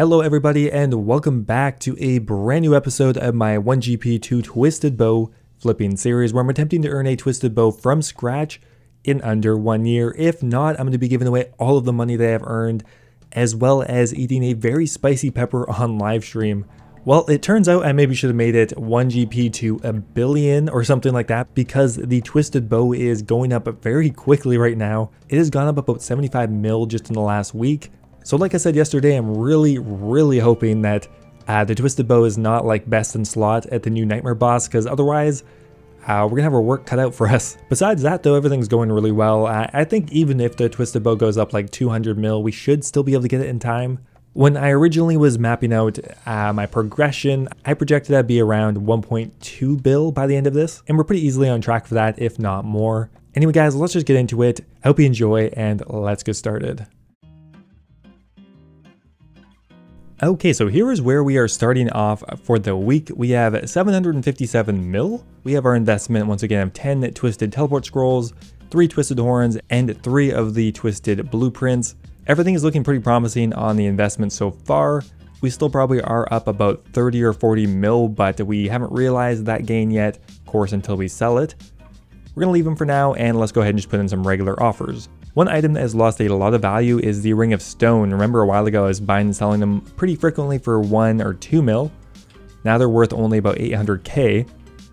Hello everybody and welcome back to a brand new episode of my 1GP2 Twisted Bow flipping series where I'm attempting to earn a twisted bow from scratch in under 1 year. If not, I'm going to be giving away all of the money that I've earned as well as eating a very spicy pepper on live stream. Well, it turns out I maybe should have made it 1GP to $1 billion or something like that because the twisted bow is going up very quickly right now. It has gone up about 75 mil just in the last week. So like I said yesterday, I'm really hoping that the twisted bow is not like best in slot at the new nightmare boss, because otherwise we're gonna have our work cut out for us. Besides that though, everything's going really well. I think even if the twisted bow goes up like 200 mil, we should still be able to get it in time. When I originally was mapping out my progression, I projected I'd be around 1.2 bill by the end of this, and we're pretty easily on track for that, if not more. Anyway guys, let's just get into it. I hope you enjoy and let's get started. Okay, so here is where we are starting off for the week. We have 757 mil. We have our investment once again of 10 twisted teleport scrolls, 3 twisted horns, and 3 of the twisted blueprints. Everything is looking pretty promising on the investment so far. We still probably are up about 30 or 40 mil, but we haven't realized that gain yet, of course, until we sell it. We're gonna leave them for now, and let's go ahead and just put in some regular offers. One item that has lost a lot of value is the Ring of Stone. Remember a while ago I was buying and selling them pretty frequently for 1 or 2 mil. Now they're worth only about 800k.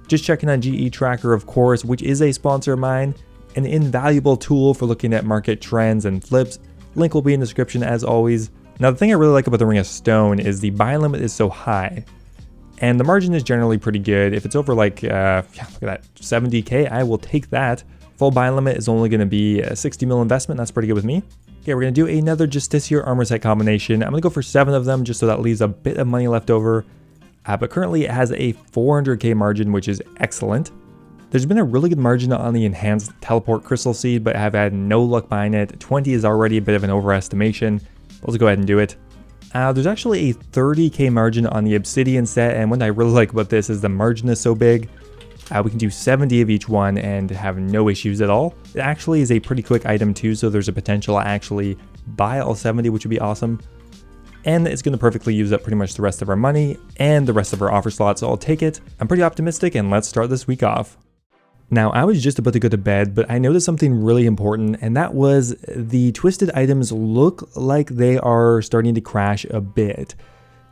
Just checking on GE Tracker, of course, which is a sponsor of mine, an invaluable tool for looking at market trends and flips. Link will be in the description as always. Now the thing I really like about the Ring of Stone is the buy limit is so high, and the margin is generally pretty good. If it's over like, look at that, 70k, I will take that. Full buy limit is only going to be a 60 mil investment. That's pretty good with me. Okay, we're going to do another Justiciar armor set combination. I'm going to go for 7 of them just so that leaves a bit of money left over. But currently it has a 400k margin, which is excellent. There's been a really good margin on the enhanced teleport crystal seed, but I've had no luck buying it. 20 is already a bit of an overestimation. Let's go ahead and do it. There's actually a 30k margin on the obsidian set, and what I really like about this is the margin is so big. We can do 70 of each one and have no issues at all. It actually is a pretty quick item too, so there's a potential to actually buy all 70, which would be awesome. And it's going to perfectly use up pretty much the rest of our money and the rest of our offer slots, so I'll take it. I'm pretty optimistic, and let's start this week off. Now, I was just about to go to bed, but I noticed something really important, and that was the twisted items look like they are starting to crash a bit.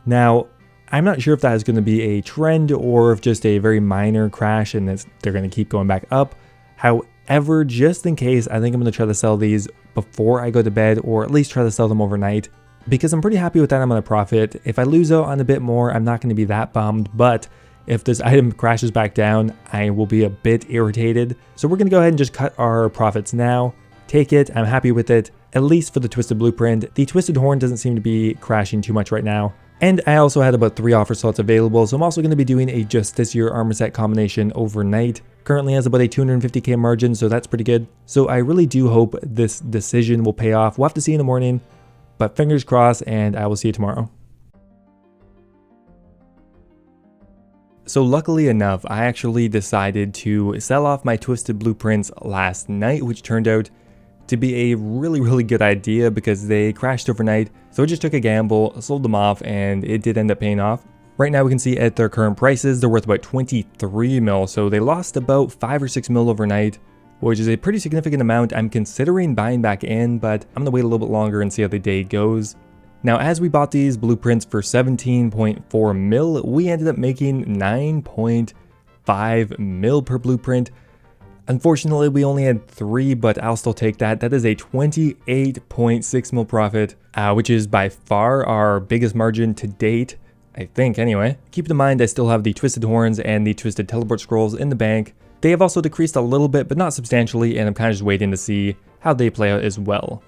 Now, I'm not sure if that is going to be a trend or if just a very minor crash and they're going to keep going back up. However, just in case, I think I'm going to try to sell these before I go to bed, or at least try to sell them overnight, because I'm pretty happy with that amount of profit. If I lose out on a bit more, I'm not going to be that bummed, but if this item crashes back down, I will be a bit irritated. So we're going to go ahead and just cut our profits now. Take it. I'm happy with it, at least for the twisted blueprint. The twisted horn doesn't seem to be crashing too much right now. And I also had about 3 offer slots available, so I'm also going to be doing a Justiciar armor set combination overnight. Currently has about a 250k margin, so that's pretty good. So I really do hope this decision will pay off. We'll have to see in the morning, but fingers crossed, and I will see you tomorrow. So luckily enough, I actually decided to sell off my twisted blueprints last night, which turned out to be a really good idea because they crashed overnight. So I just took a gamble, sold them off, and it did end up paying off. Right now we can see at their current prices, they're worth about 23 mil. So they lost about 5 or 6 mil overnight, which is a pretty significant amount. I'm considering buying back in, but I'm gonna wait a little bit longer and see how the day goes. Now, as we bought these blueprints for 17.4 mil, we ended up making 9.5 mil per blueprint. Unfortunately, we only had 3, but I'll still take that. That is a 28.6 mil profit, which is by far our biggest margin to date, I think anyway. Keep in mind, I still have the twisted horns and the twisted teleport scrolls in the bank. They have also decreased a little bit, but not substantially, and I'm kind of just waiting to see how they play out as well.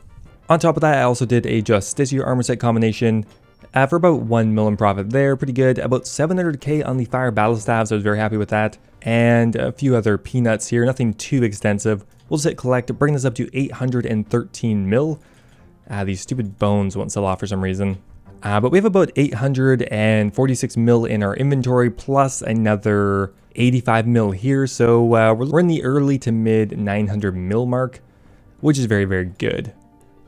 On top of that, I also did a Justiciar armor set combination for about 1 mil in profit there, pretty good. About 700k on the fire battle staves, I was very happy with that. And a few other peanuts here, nothing too extensive. We'll just hit collect to bring this up to 813 mil. These stupid bones won't sell off for some reason. But we have about 846 mil in our inventory, plus another 85 mil here. So we're in the early to mid 900 mil mark, which is very good.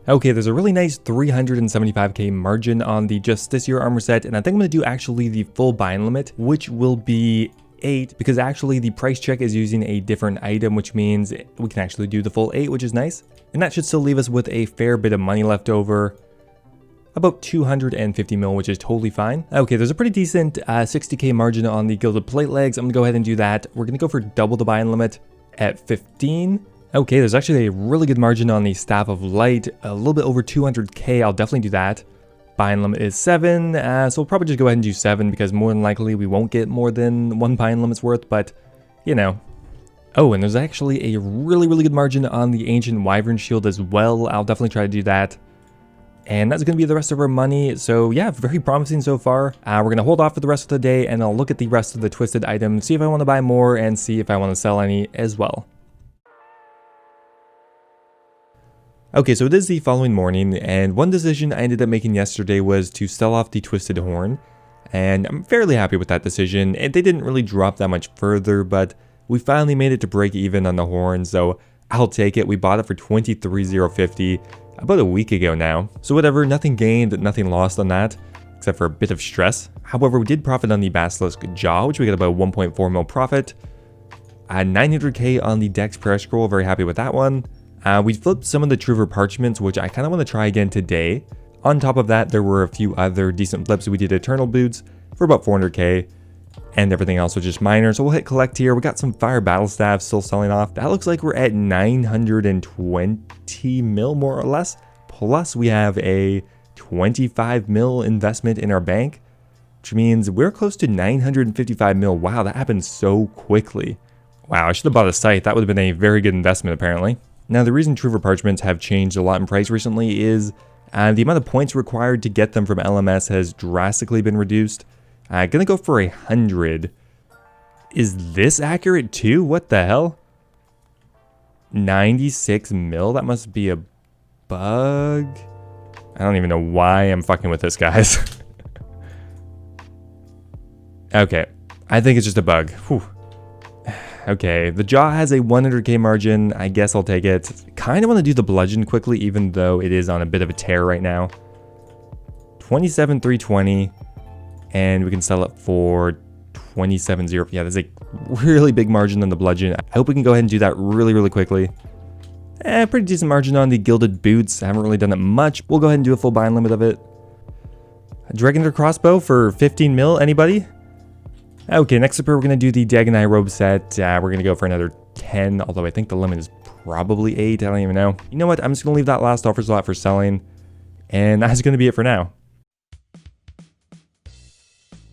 Okay, there's a really nice 375k margin on the Justiciar armor set, and I think I'm going to do actually the full bind limit, which will be 8, because actually the price check is using a different item, which means we can actually do the full 8, which is nice. And that should still leave us with a fair bit of money left over. About 250 mil, which is totally fine. Okay, there's a pretty decent 60k margin on the Gilded Plate Legs. I'm going to go ahead and do that. We're going to go for double the buy-in limit at 15. Okay, there's actually a really good margin on the Staff of Light. A little bit over 200k. I'll definitely do that. Buy-in limit is 7. So we'll probably just go ahead and do 7 because more than likely we won't get more than 1 buy-in limit's worth, but you know. Oh, and there's actually a really good margin on the Ancient Wyvern Shield as well. I'll definitely try to do that. And that's going to be the rest of our money. So yeah, very promising so far. We're going to hold off for the rest of the day and I'll look at the rest of the twisted items, see if I want to buy more and see if I want to sell any as well. Okay, so it is the following morning and one decision I ended up making yesterday was to sell off the Twisted Horn. And I'm fairly happy with that decision. And they didn't really drop that much further, but we finally made it to break even on the horn. So I'll take it. We bought it for 23,050. About a week ago now. So whatever, nothing gained, nothing lost on that, except for a bit of stress. However, we did profit on the Basilisk Jaw, which we got about 1.4 mil profit. 900k on the Dex Prayer Scroll, very happy with that one. We flipped some of the Truver Parchments, which I kind of want to try again today. On top of that, there were a few other decent flips. We did Eternal Boots for about 400k. And everything else was just minor. So we'll hit collect here. We got some Fire Battle Staffs still selling off. That looks like we're at 920 mil more or less. Plus we have a 25 mil investment in our bank, which means we're close to 955 mil. Wow, that happened so quickly. Wow, I should have bought a scythe. That would have been a very good investment apparently. Now the reason Truver Parchments have changed a lot in price recently is the amount of points required to get them from LMS has drastically been reduced. Gonna go for 100. Is this accurate too? What the hell? 96 mil? That must be a bug. I don't even know why I'm fucking with this, guys. Okay, I think it's just a bug. Whew. Okay, the Jaw has a 100k margin. I guess I'll take it. Kind of want to do the Bludgeon quickly, even though it is on a bit of a tear right now. 27,320. And we can sell it for 27,000. Yeah, there's a really big margin on the Bludgeon. I hope we can go ahead and do that really quickly. Pretty decent margin on the Gilded Boots. I haven't really done it much. We'll go ahead and do a full buy-in limit of it. Dragonair Crossbow for 15 mil. Anybody? Okay, next up here we're going to do the Dagonite Robe set. We're going to go for another 10, although I think the limit is probably 8. I don't even know. You know what? I'm just going to leave that last offer slot for selling. And that's going to be it for now.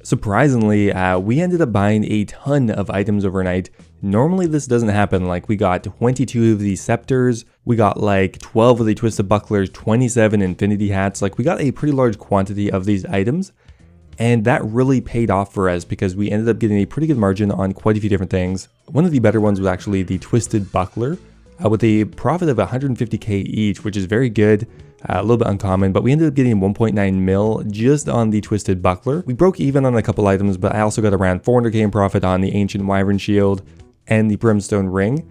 Surprisingly, we ended up buying a ton of items overnight. Normally this doesn't happen. Like we got 22 of the Scepters, we got like 12 of the Twisted Bucklers, 27 Infinity Hats. Like we got a pretty large quantity of these items. And that really paid off for us because we ended up getting a pretty good margin on quite a few different things. One of the better ones was actually the Twisted Buckler with a profit of 150k each, which is very good. A little bit uncommon, but we ended up getting 1.9 mil just on the Twisted Buckler. We broke even on a couple items, but I also got around 400k in profit on the Ancient Wyvern Shield and the Brimstone Ring.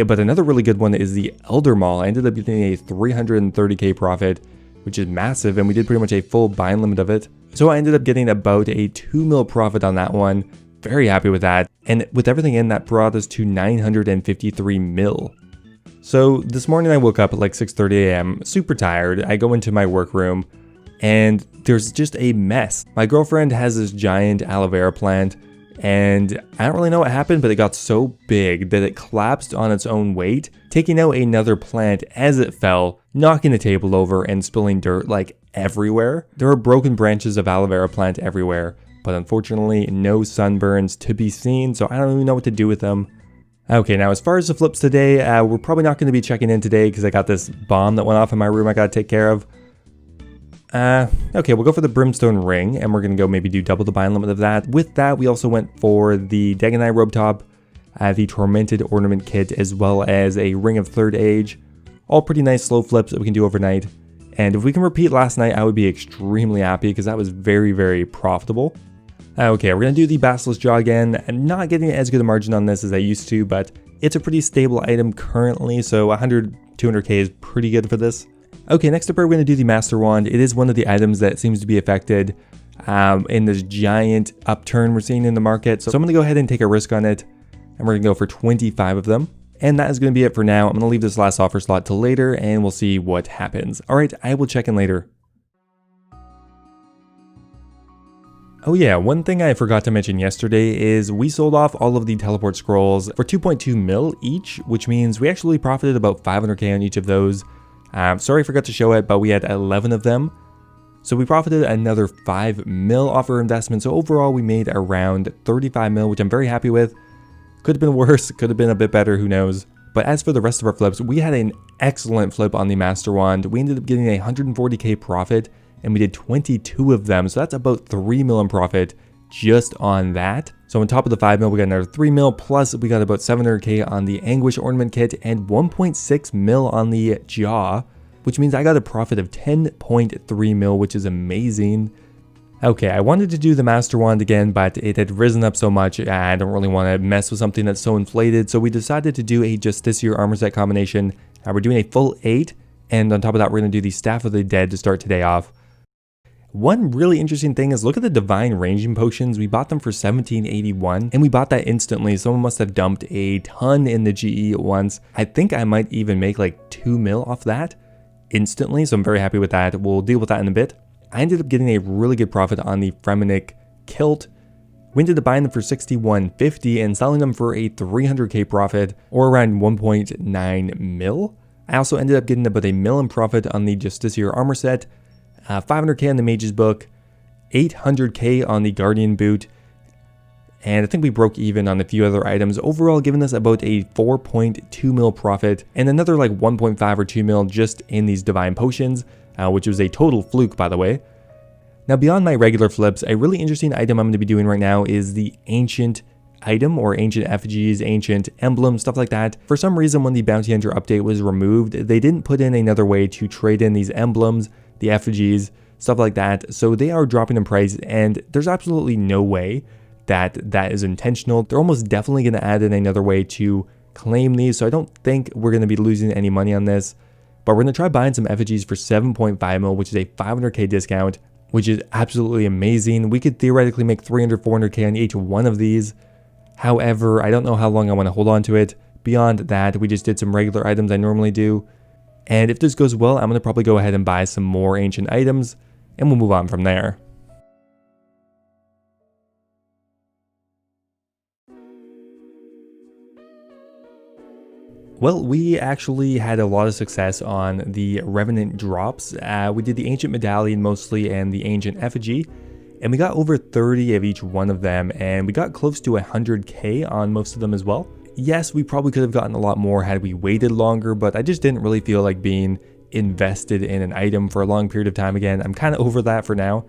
But another really good one is the Elder Maul. I ended up getting a 330k profit, which is massive, and we did pretty much a full buy-in limit of it. So I ended up getting about a 2 mil profit on that one. Very happy with that. And with everything in, that brought us to 953 mil. So this morning I woke up at like 6:30 a.m. super tired. I go into my workroom and there's just a mess. My girlfriend has this giant aloe vera plant and I don't really know what happened, but it got so big that it collapsed on its own weight, taking out another plant as it fell, knocking the table over and spilling dirt like everywhere. There are broken branches of aloe vera plant everywhere, but unfortunately no sunburns to be seen, so I don't even know what to do with them. Okay, now as far as the flips today, we're probably not going to be checking in today because I got this bomb that went off in my room I got to take care of. Okay, we'll go for the Brimstone Ring, and we're going to go maybe do double the buy-in limit of that. With that, we also went for the Dagonite Robe Top, the Tormented Ornament Kit, as well as a Ring of Third Age. All pretty nice slow flips that we can do overnight. And if we can repeat last night, I would be extremely happy because that was very profitable. Okay, we're going to do the Basilisk Jaw again. I'm not getting as good a margin on this as I used to, but it's a pretty stable item currently, so 100, 200k is pretty good for this. Okay, next up we're going to do the Master Wand. It is one of the items that seems to be affected in this giant upturn we're seeing in the market. So I'm going to go ahead and take a risk on it, and we're going to go for 25 of them. And that is going to be it for now. I'm going to leave this last offer slot till later, and we'll see what happens. All right, I will check in later. Oh yeah, one thing I forgot to mention yesterday is we sold off all of the teleport scrolls for 2.2 mil each, which means we actually profited about 500k on each of those. Sorry I forgot to show it, but we had 11 of them. So we profited another 5 mil off our investment. So overall we made around 35 mil, which I'm very happy with. Could have been worse, could have been a bit better, who knows. But as for the rest of our flips, we had an excellent flip on the Master Wand. We ended up getting a 140k profit, and we did 22 of them. So that's about 3 mil in profit just on that. So on top of the 5 mil, we got another 3 mil, plus we got about 700k on the Anguish Ornament Kit and 1.6 mil on the Jaw, which means I got a profit of 10.3 mil, which is amazing. Okay, I wanted to do the Master Wand again, but it had risen up so much, I don't really want to mess with something that's so inflated, so we decided to do a Justiciar armor set combination. We're doing a full 8, and on top of that, we're going to do the Staff of the Dead to start today off. One really interesting thing is look at the Divine Ranging Potions. We bought them for 1781, and we bought that instantly. Someone must have dumped a ton in the GE at once. I think I might even make like 2 mil off that instantly, so I'm very happy with that. We'll deal with that in a bit. I ended up getting a really good profit on the Fremenic Kilt. We ended up buying them for 6150 and selling them for a 300k profit, or around 1.9 mil. I also ended up getting about a mil in profit on the Justiciar armor set, 500k on the Mage's Book, 800k on the Guardian Boot, and I think we broke even on a few other items, overall giving us about a 4.2 mil profit, and another like 1.5 or 2 mil just in these Divine Potions, which was a total fluke, by the way. Now, beyond my regular flips, a really interesting item I'm going to be doing right now is the Ancient item, or Ancient Effigies, Ancient Emblems, stuff like that. For some reason, when the Bounty Hunter update was removed, they didn't put in another way to trade in these emblems, the effigies, stuff like that, so they are dropping in price, and there's absolutely no way that that is intentional. They're almost definitely going to add in another way to claim these, so I don't think we're going to be losing any money on this, but we're going to try buying some effigies for 7.5 mil, which is a 500k discount, which is absolutely amazing. We could theoretically make 300, 400k on each one of these. However, I don't know how long I want to hold on to it. Beyond that, we just did some regular items I normally do. And if this goes well, I'm going to probably go ahead and buy some more ancient items, and we'll move on from there. Well, we actually had a lot of success on the Revenant drops. We did the Ancient Medallion mostly and the Ancient Effigy, and we got over 30 of each one of them, and we got close to 100k on most of them as well. Yes, we probably could have gotten a lot more had we waited longer, but I just didn't really feel like being invested in an item for a long period of time again. I'm kind of over that for now.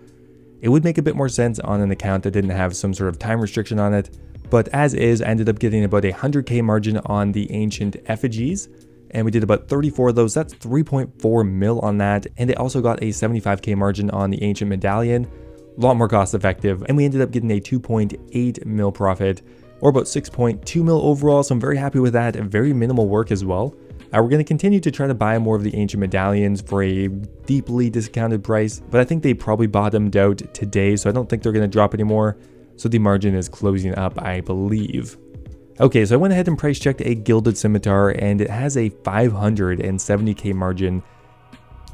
It would make a bit more sense on an account that didn't have some sort of time restriction on it, but as is, I ended up getting about a 100k margin on the Ancient Effigies, and we did about 34 of those. That's 3.4 mil on that, and it also got a 75k margin on the Ancient Medallion, a lot more cost effective, and we ended up getting a 2.8 mil profit, or about 6.2 mil overall, so I'm very happy with that. Very minimal work as well. We're going to continue to try to buy more of the Ancient Medallions for a deeply discounted price, but I think they probably bottomed out today, so I don't think they're going to drop anymore, so the margin is closing up, I believe. Okay, so I went ahead and price checked a Gilded Scimitar, and it has a 570k margin.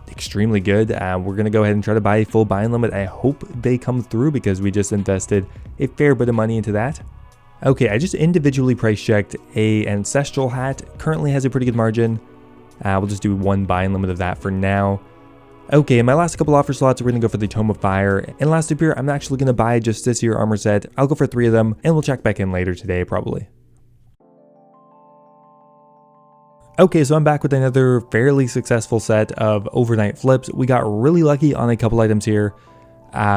Extremely good. We're going to go ahead and try to buy a full buying limit. I hope they come through because we just invested a fair bit of money into that. Okay, I just individually price checked a Ancestral Hat. Currently has a pretty good margin. We'll just do one buying limit of that for now. Okay, in my last couple offer slots, we're going to go for the Tome of Fire. And last up here, I'm actually going to buy a Justiciar armor set. I'll go for 3 of them, and we'll check back in later today, probably. Okay, so I'm back with another fairly successful set of overnight flips. We got really lucky on a couple items here.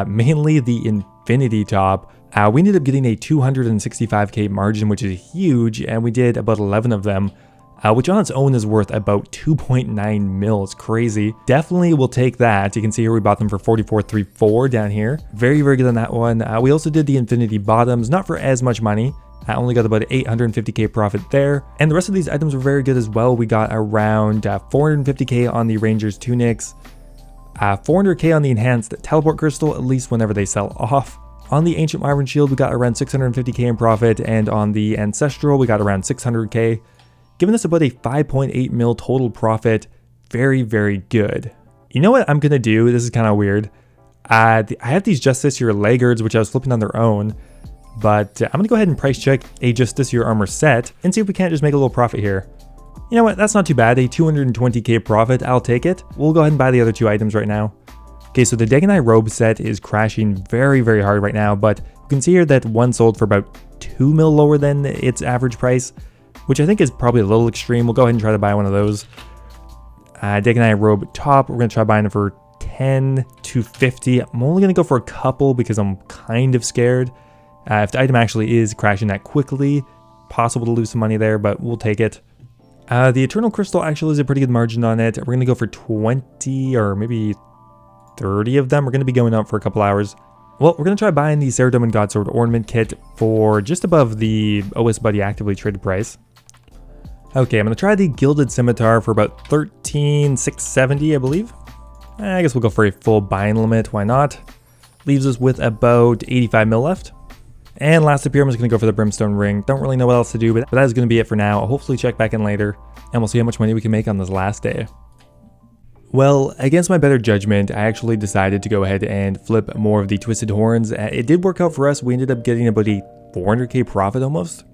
Mainly the Infinity Top. We ended up getting a 265k margin, which is huge, and we did about 11 of them, which on its own is worth about 2.9 mil. It's crazy. Definitely will take that. You can see here we bought them for 44.34 down here. Very, very good on that one. We also did the Infinity Bottoms, not for as much money. I only got about 850k profit there, and the rest of these items were very good as well. We got around 450k on the Ranger's tunics, 400k on the enhanced teleport crystal, at least whenever they sell off. On the ancient wyvern shield, we got around 650k in profit, and on the ancestral, we got around 600k, giving us about a 5.8 mil total profit. Very, very good. You know what I'm gonna do? This is kind of weird. I have these Just This Year Laggards, which I was flipping on their own, but I'm gonna go ahead and price check a Just This Year armor set and see if we can't just make a little profit here. You know what? That's not too bad. A 220k profit. I'll take it. We'll go ahead and buy the other two items right now. Okay, so the Dagonai robe set is crashing very, very hard right now, but you can see here that one sold for about 2 mil lower than its average price, which I think is probably a little extreme. We'll go ahead and try to buy one of those. Dagonai robe top, we're going to try buying it for 10 to 50. I'm only going to go for a couple because I'm kind of scared. If the item actually is crashing that quickly, possible to lose some money there, but we'll take it. The Eternal Crystal actually is a pretty good margin on it. We're going to go for 20 or maybe 30 of them. We're going to be going up for a couple hours. Well, we're going to try buying the Saradomin Godsword Ornament Kit for just above the OS Buddy actively traded price. Okay, I'm going to try the Gilded Scimitar for about 13,670, I believe. I guess we'll go for a full buying limit, why not? Leaves us with about 85 mil left. And last up here, I'm just going to go for the Brimstone Ring. Don't really know what else to do, but that is going to be it for now. I'll hopefully check back in later, and we'll see how much money we can make on this last day. Well, against my better judgment, I actually decided to go ahead and flip more of the Twisted Horns. It did work out for us. We ended up getting about a 400k profit almost,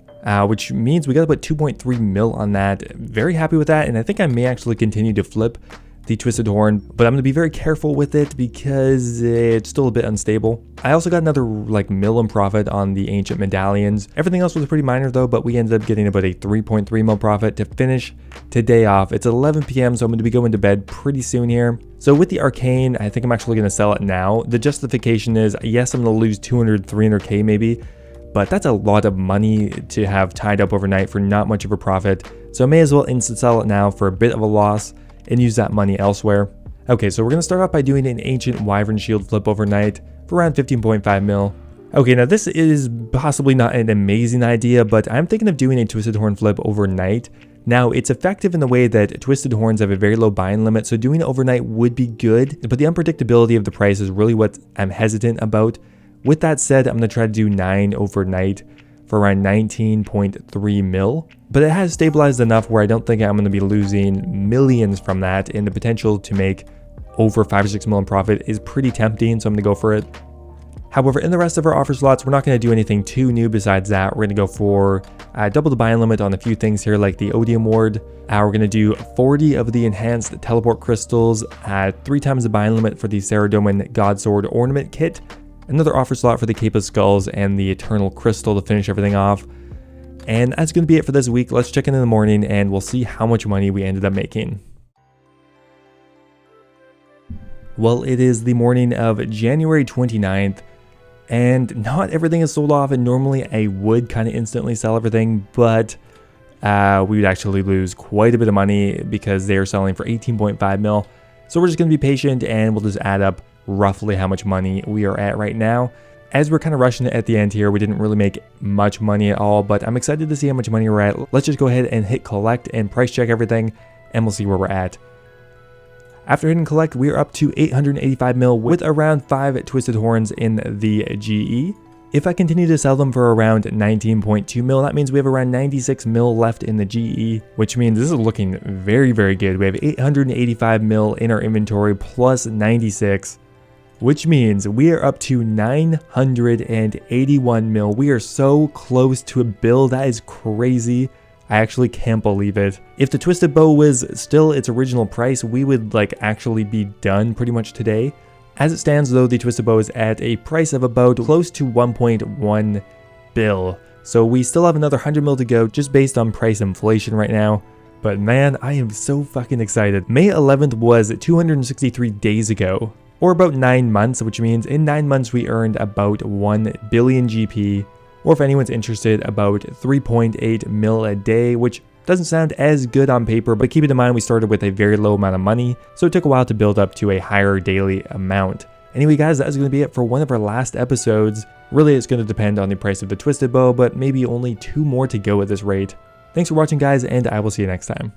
which means we got about 2.3 mil on that. Very happy with that, and I think I may actually continue to flip the Twisted Horn, but I'm going to be very careful with it because it's still a bit unstable. I also got another mil in profit on the Ancient Medallions. Everything else was pretty minor though, but we ended up getting about a 3.3 mil profit to finish today off. It's 11 p.m. so I'm going to be going to bed pretty soon here. So with the Arcane, I think I'm actually going to sell it now. The justification is, yes, I'm going to lose 200, 300k maybe, but that's a lot of money to have tied up overnight for not much of a profit. So I may as well instant sell it now for a bit of a loss and use that money elsewhere. Okay, so we're going to start off by doing an Ancient Wyvern Shield flip overnight for around 15.5 mil. Okay, now this is possibly not an amazing idea, but I'm thinking of doing a Twisted Horn flip overnight. Now, it's effective in the way that Twisted Horns have a very low buying limit, so doing it overnight would be good, but the unpredictability of the price is really what I'm hesitant about. With that said, I'm going to try to do 9 overnight for around 19.3 mil, but it has stabilized enough where I don't think I'm going to be losing millions from that, and the potential to make over 5 or 6 mil in profit is pretty tempting, so I'm going to go for it. However, in the rest of our offer slots, we're not going to do anything too new besides that. We're going to go for double the buying limit on a few things here, like the Odium Ward. We're going to do 40 of the enhanced teleport crystals, 3 times the buying limit for the Saradomin Godsword Ornament Kit, another offer slot for the Cape of Skulls and the Eternal Crystal to finish everything off. And that's going to be it for this week. Let's check in the morning and we'll see how much money we ended up making. Well, it is the morning of January 29th, and not everything is sold off, and normally I would kind of instantly sell everything, but we would actually lose quite a bit of money because they are selling for 18.5 mil. So we're just going to be patient and we'll just add up roughly how much money we are at right now. As we're kind of rushing it at the end here, we didn't really make much money at all, but I'm excited to see how much money we're at. Let's just go ahead and hit collect and price check everything, and we'll see where we're at. After hitting collect, we are up to 885 mil with around 5 Twisted Horns in the GE. If I continue to sell them for around 19.2 mil, that means we have around 96 mil left in the GE, which means this is looking very, very good. We have 885 mil in our inventory plus 96, which means we are up to 981 mil. We are so close to a bill. That is crazy. I actually can't believe it. If the Twisted Bow was still its original price, we would actually be done pretty much today. As it stands though, the Twisted Bow is at a price of about close to 1.1 bill. So we still have another 100 mil to go just based on price inflation right now. But man, I am so fucking excited. May 11th was 263 days ago, or about 9 months, which means in 9 months we earned about 1 billion GP. Or if anyone's interested, about 3.8 mil a day, which doesn't sound as good on paper, but keep it in mind we started with a very low amount of money, so it took a while to build up to a higher daily amount. Anyway guys, that is going to be it for one of our last episodes. Really, it's going to depend on the price of the twisted bow, but maybe only 2 more to go at this rate. Thanks for watching guys, and I will see you next time.